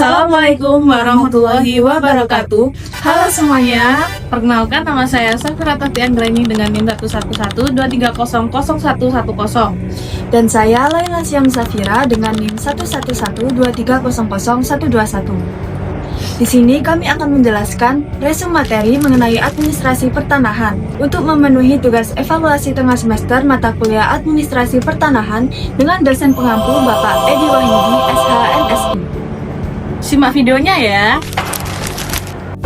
Assalamualaikum warahmatullahi wabarakatuh. Halo semuanya, perkenalkan nama saya Safira Anggraini dengan NIM 11123000110. Dan saya Laila Syam Safira dengan NIM 11123000121. Di sini kami akan menjelaskan resume materi mengenai administrasi pertanahan untuk memenuhi tugas evaluasi tengah semester mata kuliah administrasi pertanahan dengan dosen pengampu Bapak Edi Wahyudi, SHMSI. Simak videonya ya.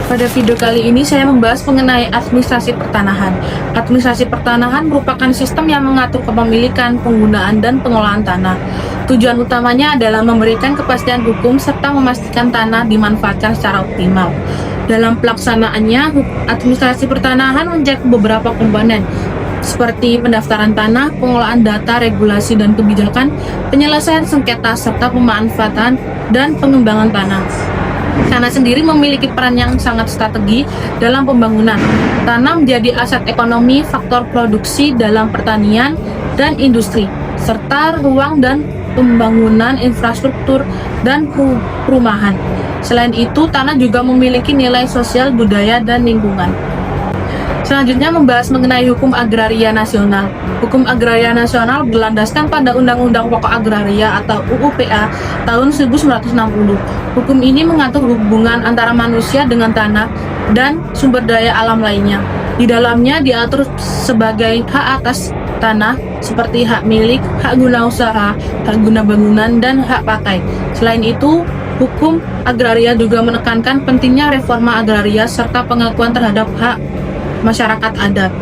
Pada video kali ini saya membahas mengenai administrasi pertanahan. Administrasi pertanahan merupakan sistem yang mengatur kepemilikan, penggunaan, dan pengelolaan tanah. Tujuan utamanya adalah memberikan kepastian hukum serta memastikan tanah dimanfaatkan secara optimal. Dalam pelaksanaannya, administrasi pertanahan mencakup beberapa komponen seperti pendaftaran tanah, pengelolaan data, regulasi dan kebijakan, penyelesaian sengketa, serta pemanfaatan dan pengembangan tanah. Tanah sendiri memiliki peran yang sangat strategi dalam pembangunan. Tanah menjadi aset ekonomi, faktor produksi dalam pertanian dan industri, serta ruang dan pembangunan infrastruktur dan perumahan. Selain itu, tanah juga memiliki nilai sosial, budaya, dan lingkungan. Selanjutnya membahas mengenai hukum agraria nasional. Hukum agraria nasional berlandaskan pada Undang-Undang Pokok Agraria atau UUPA tahun 1960. Hukum ini mengatur hubungan antara manusia dengan tanah dan sumber daya alam lainnya. Di dalamnya diatur sebagai hak atas tanah seperti hak milik, hak guna usaha, hak guna bangunan, dan hak pakai. Selain itu, hukum agraria juga menekankan pentingnya reforma agraria serta pengakuan terhadap hak masyarakat adat.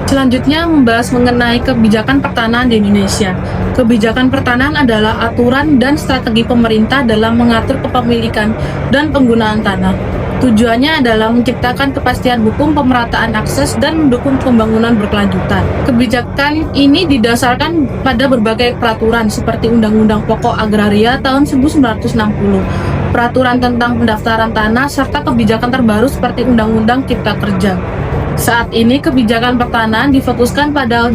Selanjutnya membahas mengenai kebijakan pertanahan di Indonesia. Kebijakan pertanahan adalah aturan dan strategi pemerintah dalam mengatur kepemilikan dan penggunaan tanah. Tujuannya adalah menciptakan kepastian hukum, pemerataan akses, dan mendukung pembangunan berkelanjutan. Kebijakan ini didasarkan pada berbagai peraturan seperti Undang-Undang Pokok Agraria tahun 1960, peraturan tentang pendaftaran tanah, serta kebijakan terbaru seperti Undang-Undang Cipta Kerja. Saat ini kebijakan pertanahan difokuskan pada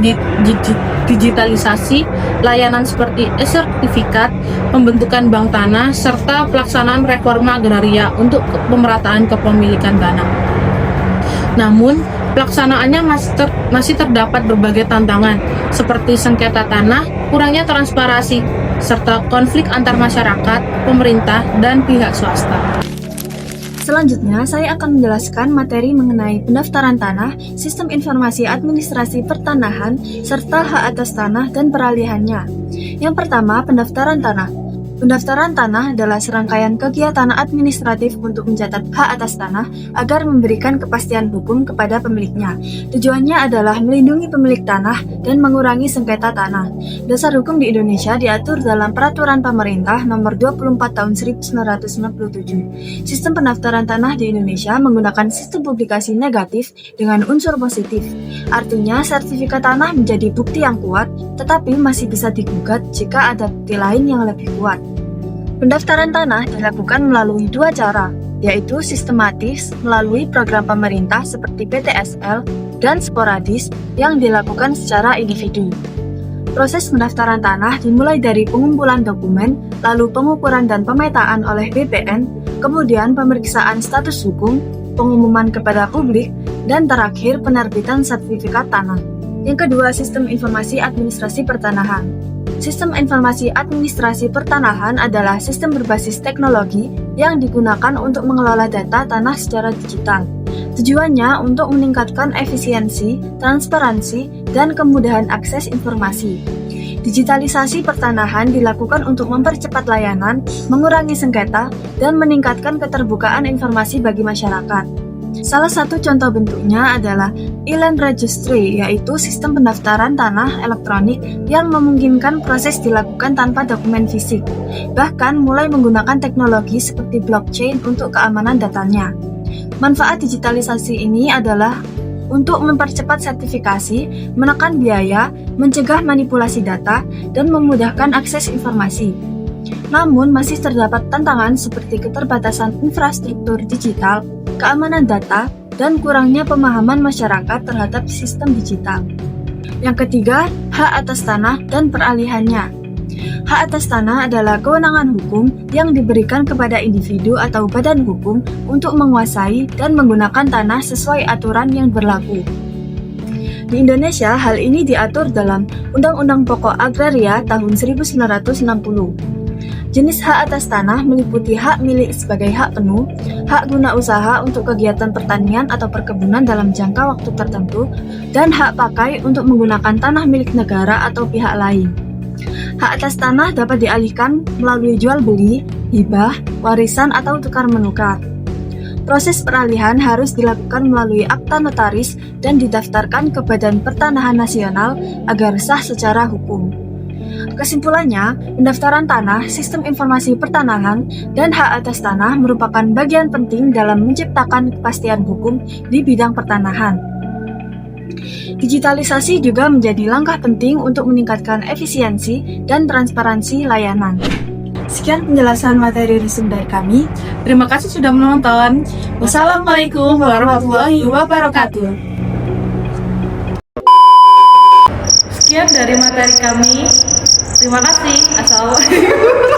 digitalisasi, layanan seperti e-sertifikat, pembentukan bank tanah, serta pelaksanaan reforma agraria untuk pemerataan kepemilikan tanah. Namun, pelaksanaannya masih terdapat berbagai tantangan, seperti sengketa tanah, kurangnya transparansi, serta konflik antar masyarakat, pemerintah, dan pihak swasta. Selanjutnya, saya akan menjelaskan materi mengenai pendaftaran tanah, sistem informasi administrasi pertanahan, serta hak atas tanah dan peralihannya. Yang pertama, pendaftaran tanah. Pendaftaran tanah adalah serangkaian kegiatan administratif untuk mencatat hak atas tanah agar memberikan kepastian hukum kepada pemiliknya. Tujuannya adalah melindungi pemilik tanah dan mengurangi sengketa tanah. Dasar hukum di Indonesia diatur dalam Peraturan Pemerintah Nomor 24 Tahun 1997. Sistem pendaftaran tanah di Indonesia menggunakan sistem publikasi negatif dengan unsur positif. Artinya, sertifikat tanah menjadi bukti yang kuat, tetapi masih bisa digugat jika ada bukti lain yang lebih kuat. Pendaftaran tanah dilakukan melalui dua cara, yaitu sistematis melalui program pemerintah seperti PTSL dan sporadis yang dilakukan secara individu. Proses pendaftaran tanah dimulai dari pengumpulan dokumen, lalu pengukuran dan pemetaan oleh BPN, kemudian pemeriksaan status hukum, pengumuman kepada publik, dan terakhir penerbitan sertifikat tanah. Yang kedua, sistem informasi administrasi pertanahan. Sistem informasi administrasi pertanahan adalah sistem berbasis teknologi yang digunakan untuk mengelola data tanah secara digital. Tujuannya untuk meningkatkan efisiensi, transparansi, dan kemudahan akses informasi. Digitalisasi pertanahan dilakukan untuk mempercepat layanan, mengurangi sengketa, dan meningkatkan keterbukaan informasi bagi masyarakat. Salah satu contoh bentuknya adalah e-land registry, yaitu sistem pendaftaran tanah elektronik yang memungkinkan proses dilakukan tanpa dokumen fisik, bahkan mulai menggunakan teknologi seperti blockchain untuk keamanan datanya. Manfaat digitalisasi ini adalah untuk mempercepat sertifikasi, menekan biaya, mencegah manipulasi data, dan memudahkan akses informasi. Namun, masih terdapat tantangan seperti keterbatasan infrastruktur digital, keamanan data, dan kurangnya pemahaman masyarakat terhadap sistem digital. Yang ketiga, hak atas tanah dan peralihannya. Hak atas tanah adalah kewenangan hukum yang diberikan kepada individu atau badan hukum untuk menguasai dan menggunakan tanah sesuai aturan yang berlaku. Di Indonesia, hal ini diatur dalam Undang-Undang Pokok Agraria tahun 1960. Jenis hak atas tanah meliputi hak milik sebagai hak penuh, hak guna usaha untuk kegiatan pertanian atau perkebunan dalam jangka waktu tertentu, dan hak pakai untuk menggunakan tanah milik negara atau pihak lain. Hak atas tanah dapat dialihkan melalui jual beli, hibah, warisan atau tukar-menukar. Proses peralihan harus dilakukan melalui akta notaris dan didaftarkan ke Badan Pertanahan Nasional agar sah secara hukum. Kesimpulannya, pendaftaran tanah, sistem informasi pertanahan, dan hak atas tanah merupakan bagian penting dalam menciptakan kepastian hukum di bidang pertanahan. Digitalisasi juga menjadi langkah penting untuk meningkatkan efisiensi dan transparansi layanan. Sekian penjelasan materi resume dari kami. Terima kasih sudah menonton. Wassalamualaikum warahmatullahi wabarakatuh. Sekian dari materi kami. Terima kasih. Assalamualaikum.